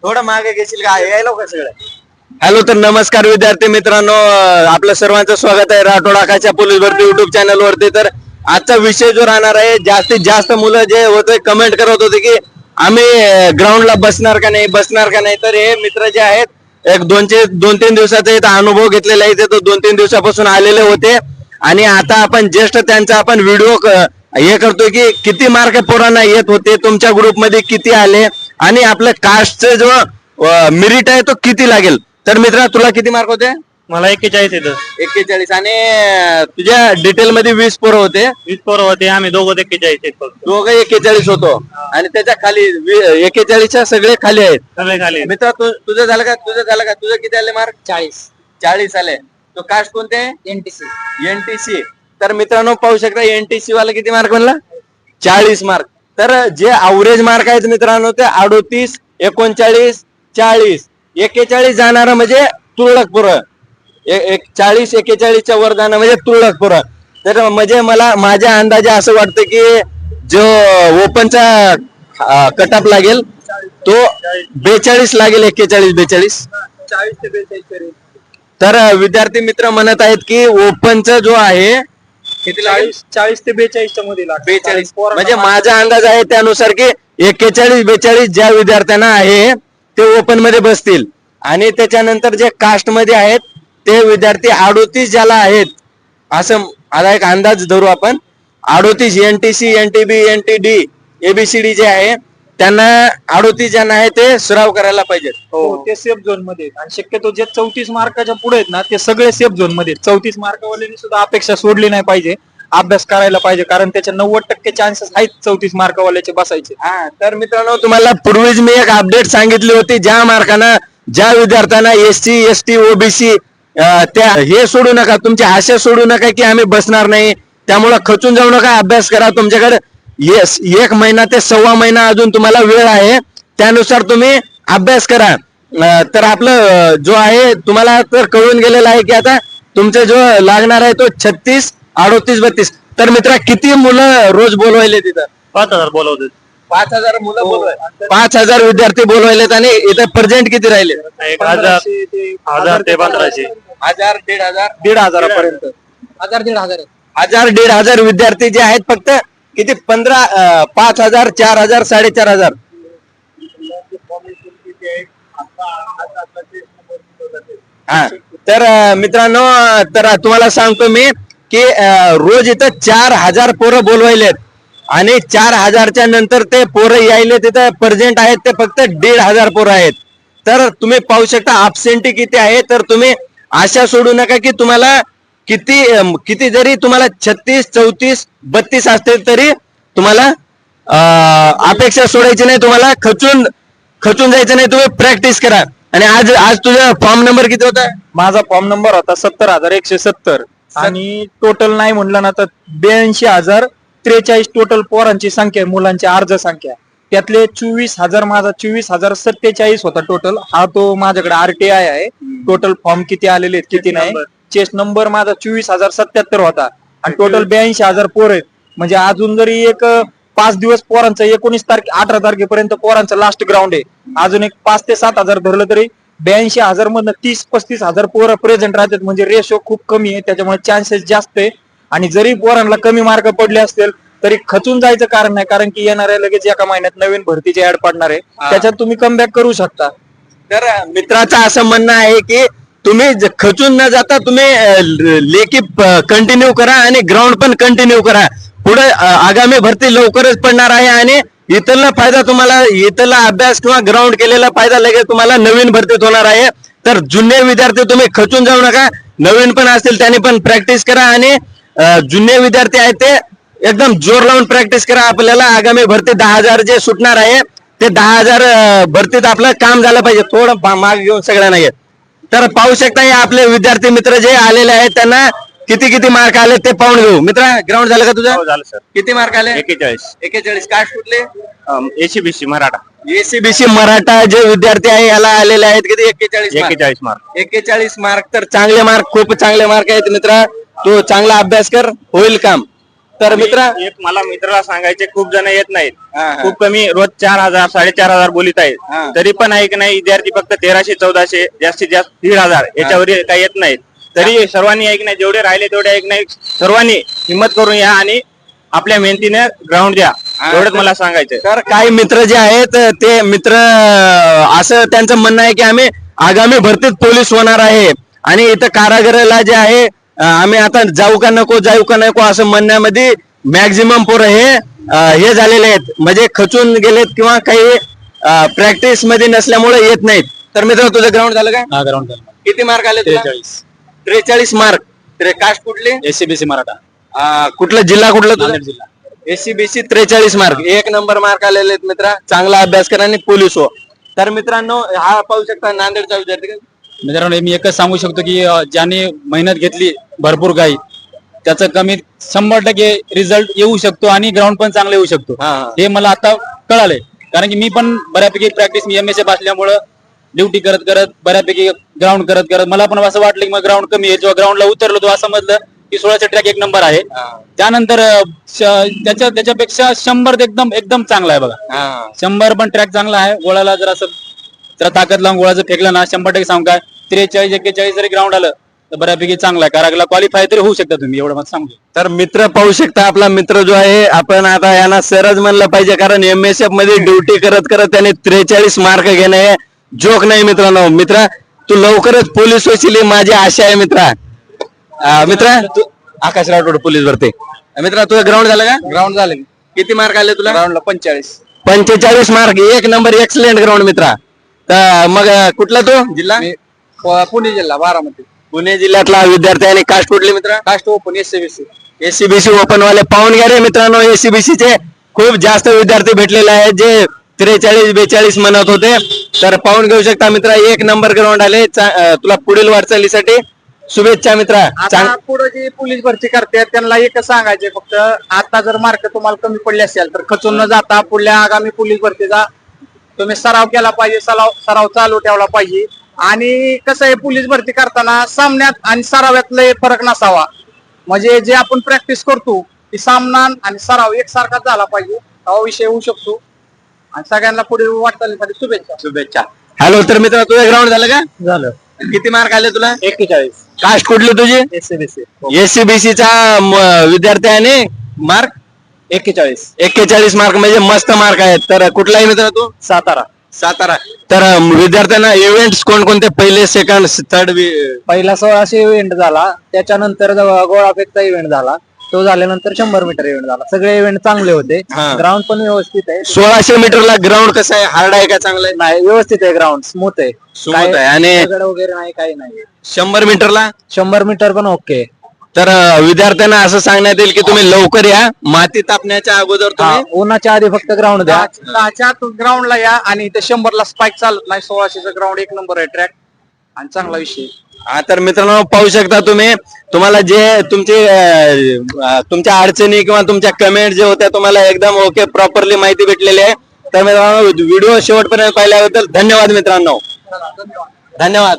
थोडं मागे घेशील का यायला का सगळं. हॅलो, तर नमस्कार विद्यार्थी मित्रांनो, आपलं सर्वांचं स्वागत आहे राठोड आकाशच्या पोलीस भरती युट्यूब चॅनल वरती. तर आजचा विषय जो राहणार आहे, जास्तीत जास्त मुलं जे होते कमेंट करत होते की आम्ही ग्राउंडला बसणार का नाही. तर हे मित्र जे आहेत एक दोन तीन दिवसाचा इथं अनुभव घेतलेला आहे, ते 2-3 दिवसापासून आलेले होते आणि आता आपण जस्ट त्यांचा आपण व्हिडिओ हे करतोय की किती मार्क पोरांना येत होते, तुमच्या ग्रुपमध्ये किती आले आणि आपलं कास्टचं जो मेरिट आहे तो किती लागेल. तर मित्रा, तुला किती मार्क होते? मला 41 येतं. 41. आणि तुझ्या डिटेल मध्ये 20 पोरं होते. 20 पोरं होते, आम्ही दोघं 41 आहेत फक्त. दोघं 41 होतो आणि त्याच्या खाली 41च्या सगळे खाली आहेत. सगळे खाली. मित्रा, तुझं झालं का? तुझं किती आले मार्क? 40 आले. तो कास्ट कोणते? एनटीसी. तर मित्रांनो पाहू शकता, एनटीसी वाला किती मार्क म्हणला? 40 मार्क. तर जे अवरेज मार्क आहेत मित्रांनो ते 38, 39, 40, 41 जाणार म्हणजे तुरळक पुरं. 40, 41च्या वर जाणं म्हणजे तुरळक पुरं. तर म्हणजे मला माझ्या अंदाजे असं वाटतं की जो ओपनचा कटअप लागेल तो 42 लागेल. 41, 42. तर विद्यार्थी मित्र म्हणत आहेत की ओपनचा जो आहे किती 40 ते 42 मध्ये 42. म्हणजे माझा अंदाज आहे त्यानुसार की 41, 42 ज्या विद्यार्थ्यांना आहे ते ओपन मध्ये बसतील आणि त्याच्यानंतर जे कास्ट मध्ये आहेत ते विद्यार्थी 38 ज्याला आहेत, असं आता एक अंदाज धरू आपण. 38 एनटीसी, एनटीबी, एनटीडी, एबीसीडी जे आहे त्यांना 38 ज्यांना आहे ते सराव करायला पाहिजेत. हो, ते सेफ झोन मध्ये आहेत. आणि शक्यतो जे 34 मार्काच्या पुढे आहेत ना ते सगळे सेफ झोन मध्ये. 34 मार्कावाल्यांनी सुद्धा अपेक्षा सोडली नाही पाहिजे, अभ्यास करायला पाहिजे, कारण त्याचे 90% चान्सेस आहेत 34 मार्कावाल्याचे बसायचे. हा, तर मित्रांनो तुम्हाला पूर्वीच मी एक अपडेट सांगितली होती, ज्या विद्यार्थ्यांना एससी, एसटी, ओबीसी त्या हे सोडू नका, तुमची आशा सोडू नका की आम्ही बसणार नाही, त्यामुळे खचून जाऊ नका. अभ्यास करा. तुमच्याकडे 1 महिना ते 1.25 महिना अजून तुम्हाला वेळ आहे, त्यानुसार तुम्ही अभ्यास करा. तर आपलं जो आहे तुम्हाला तर कळून गेलेलं आहे की आता तुमचा जो लागणार आहे तो 36, 38, 32. तर मित्रा, किती मुलं रोज बोलवायले तिथं? 5000 बोलवतात. 5000 मुलं बोलवाय, 5000 विद्यार्थी बोलवायलेत. आणि इथं प्रेझेंट किती राहिले? 1000 ते 1500. 1000, 1500, 1500 पर्यंत. 1000-1500 विद्यार्थी जे आहेत फक्त किती 5000, 4000, 4500. हा, तर मित्रांनो, तर तुम्हाला सांगतो मी की रोज इथं 4000 पोरं बोलवायलेत आणि 4000च्या नंतर ते पोरं यायले तिथं प्रेझेंट आहेत ते फक्त 1500 पोरं आहेत. तर तुम्ही पाहू शकता अबसेंटी किती आहे. तर तुम्ही आशा सोडू नका की तुम्हाला किती जरी तुम्हाला 36, 34, 32 असतील तरी तुम्हाला अपेक्षा सोडायची नाही, तुम्हाला खचून जायचं नाही. तुम्ही प्रॅक्टिस करा. आणि आज तुझा फॉर्म नंबर किती होता? माझा फॉर्म नंबर होता 70,170 आणि टोटल नाही म्हणलं ना तर 82,043 टोटल पोरांची संख्या, मुलांची अर्ज संख्या. त्यातले 24,000 माझा 24,047 होता टोटल. हा तो माझ्याकडे आरटीआय आहे. टोटल फॉर्म किती आलेले आहेत किती नाही. चेस्ट नंबर माझा 24,077 होता आणि टोटल 82,000 पोर आहेत. म्हणजे अजून जरी एक 5 दिवस पोरांचं 18 तारखेपर्यंत पोरांचं लास्ट ग्राउंड आहे. अजून एक 5 ते 7,000 धरलं तरी 82,000 मधनं 30-35,000 पोरं प्रेझेंट राहतात. म्हणजे रेशो खूप कमी आहे, त्याच्यामुळे चान्सेस जास्त आहे. आणि जरी पोरांना कमी मार्क पडले असतील तरी खचून जायचं कारण नाही, कारण की येणाऱ्या लगेच एका महिन्यात नवीन भरतीची ऍड पडणार आहे, त्याच्यात तुम्ही कमबॅक करू शकता. तर मित्राचं असं म्हणणं आहे की तुम्ही खचून न जाता तुम्ही लेखी कंटिन्यू करा आणि ग्राउंड पण कंटिन्यू करा. पुढे आगामी भरती लवकरच पडणार आहे आणि इथला फायदा तुम्हाला, इथला अभ्यास किंवा ग्राउंड केलेला फायदा लगेच तुम्हाला नवीन भरतीत होणार आहे. तर जुने विद्यार्थी तुम्ही खचून जाऊ नका, नवीन पण असतील त्यांनी पण प्रॅक्टिस करा आणि जुने विद्यार्थी आहेत ते एकदम जोर लावून प्रॅक्टिस करा. आपल्याला आगामी भरती 10,000 जे सुटणार आहे ते 10,000 भरतीत आपलं काम झालं पाहिजे. थोडं माग घेऊन सगळ्यांना येत. तर पाहू शकता हे आपले विद्यार्थी मित्र जे आलेले आहेत त्यांना किती मार्क आले ते पाहून घेऊ. मित्रा, ग्राउंड झालं का तुझं? झालं सर. किती मार्क आले? 41. कास्ट कुठले? एसीबीसी मराठा. एसीबीसी मराठा जे विद्यार्थी आहे याला आलेले आहेत किती? 41 मार्क. 41 मार्क. तर चांगले मार्क, खूप चांगले मार्क आहेत मित्रा. तू चांगला अभ्यास कर, होईल काम. तर मित्र एक मला मित्राला सांगायचे खूप जण येत नाहीत. हा, हा. खूप कमी रोज 4,000 4,500 बोलीत हा. आहेत. तरी पण आहे की नाही विद्यार्थी फक्त 1300 1400 जास्तीत जास्त 1,500 याच्यावर काही येत नाहीत. तरी सर्वांनी ऐक नाही, जेवढे राहिले तेवढे ऐक नाही, सर्वांनी हिंमत करून या आणि आपल्या मेहनतीने ग्राउंड द्या, एवढंच मला सांगायचं. तर काही मित्र जे आहेत ते मित्र असं त्यांचं म्हणणं आहे की आम्ही आगामी भरतीत पोलीस होणार आहे आणि इथं कारागृहाला जे आहे आम्ही आता जाऊ का नको असं म्हणण्यामध्ये मॅक्झिमम पोरं हे झालेले आहेत, म्हणजे खचून गेलेत किंवा काही प्रॅक्टिस मध्ये नसल्यामुळे येत नाहीत. तर मित्र तुझं ग्राउंड झालं का? ग्राउंड झालं किती मार्क आले तुला? 43 मार्क. कास्ट कुठली? एसीबीसी मराठा कुठलं जिल्हा कुठला तुझा? नांदेड जिल्हा. एसीबीसी 43 मार्क, 1 नंबर मार्क आलेले आहेत मित्रा. चांगला अभ्यास करा आणि पोलीस हो. तर मित्रांनो हा पाहू शकता नांदेडचा विद्यार्थी का? मित्रांनो मी एकच सांगू शकतो की ज्याने मेहनत घेतली भरपूर काही त्याचं कमी 100% रिझल्ट येऊ शकतो आणि ग्राउंड पण चांगलं येऊ शकतो. हा, हा. हे मला आता कळालंय, कारण की मी पण बऱ्यापैकी प्रॅक्टिस मी MSF असल्यामुळं ड्युटी करत करत बऱ्यापैकी ग्राउंड करत करत मला पण असं वाटलं की मग ग्राउंड कमी आहे. जेव्हा ग्राउंडला उतरलो तेव्हा समजलं की 16चा ट्रॅक 1 नंबर आहे. त्यानंतर त्याच्यापेक्षा 100 एकदम एकदम चांगला आहे बघा. 100 पण ट्रॅक चांगला आहे. गोळाला जरा ताकद लावून गोळा जर फेकला ना 100% सांगू काय 43 41 जरी ग्राउंड आलं तर बऱ्यापैकी चांगला आहे. कारागला क्वालिफाय तरी होऊ शकता तुम्ही, एवढं मला सांगतो. तर मित्र पाहू शकता आपला मित्र जो आहे, आपण आता यांना सरच म्हणलं पाहिजे, कारण MSF मध्ये ड्युटी करत करत त्याने 43 मार्क घेणं हे जोक नाही मित्रांनो. मित्र तू लवकरच पोलीस होशील ही माझी आशा आहे मित्रा. मित्र तू आकाश राठोड पोलीस भरते. मित्रा तुझं ग्राउंड झालं का? ग्राउंड झाले किती मार्क आले तुला? ग्राउंडला 45 मार्क, 1 नंबर, एक्सलेंट ग्राउंड मित्रा. तर मग कुठला तो जिल्हा? पुणे जिल्हा बारामती. पुणे जिल्ह्यातला विद्यार्थी आणि कास्ट कुठली मित्रा? कास्ट ओपन एसीबीसी ओपन वाले पाहून घ्या रे मित्रांनो. एसीबीसी चे खूप जास्त विद्यार्थी भेटलेले आहेत जे 43 42 म्हणत होते. तर पाहून घेऊ शकता मित्रा, 1 नंबर ग्राउंड आले. तुला पुढील वाटचालीसाठी शुभेच्छा मित्रा. आता पुढे जे पोलीस भरती करतात त्यांना एकच सांगायचे, फक्त आता जर मार्क तुम्हाला कमी पडले असेल तर खचून न जाता पुढल्या आगामी पोलीस भरतीचा तुम्ही सराव केला पाहिजे, सराव चालू ठेवला पाहिजे. आणि कसं आहे, पोलीस भरती करताना सामन्यात आणि सरावात लय फरक नसावा. म्हणजे जे आपण प्रॅक्टिस करतो ती सामना आणि सराव एकसारखाच झाला पाहिजे, हा विषय होऊ शकतो. आणि सगळ्यांना पुढे वाटचालीसाठी शुभेच्छा. हॅलो. तर मित्रा तुझं ग्राउंड झालं का? झालं. किती मार्क आले तुला? 41. कास्ट कुठली तुझी? एसीबीसी एसीबीसी चा विद्यार्थी आणि मार्क 41 मार्क, म्हणजे मस्त मार्क आहेत. तर कुठलाही मित्र तू? सातारा. तर विद्यार्थ्यांना इव्हेंट्स कोणकोणते? पहिले, सेकंड, थर्ड? पहिला 1600 इव्हेंट झाला, त्याच्यानंतर गोळाफेकचा इव्हेंट झाला, तो झाल्यानंतर 100 मीटर इव्हेंट झाला. सगळे इव्हेंट चांगले होते. हा. ग्राउंड पण व्यवस्थित आहे. 1600 मीटरला ग्राउंड कसं आहे? हार्ड आहे का चांगलं आहे? नाही, व्यवस्थित आहे ग्राउंड, स्मूथ आहे. Smooth आहे. आणि दगड वगैरे नाही, काही नाही. 100 मीटरला? 100 मीटर पण ओके. तर विद्यार्थ्यांना असं सांगण्यात येईल की तुम्ही लवकर या, माती तापण्याच्या अगोदर तुम्ही उन्हाच्या आधी फक्त ग्राउंड द्या. 10च्या ग्राउंडला या आणि ते 100ला स्पाइक चालत नाही. 1600चं ग्राउंड 1 नंबर आहे ट्रॅक आणि चांगला विषय. तर मित्रांनो पाहू शकता तुम्ही, तुम्हाला जे तुमच्या अडचणी किंवा तुमच्या कमेंट जे होत्या तुम्हाला एकदम ओके प्रॉपरली माहिती भेटलेली आहे. तर मित्रांनो व्हिडिओ शेवटपर्यंत पाहिल्याबद्दल धन्यवाद मित्रांनो. धन्यवाद.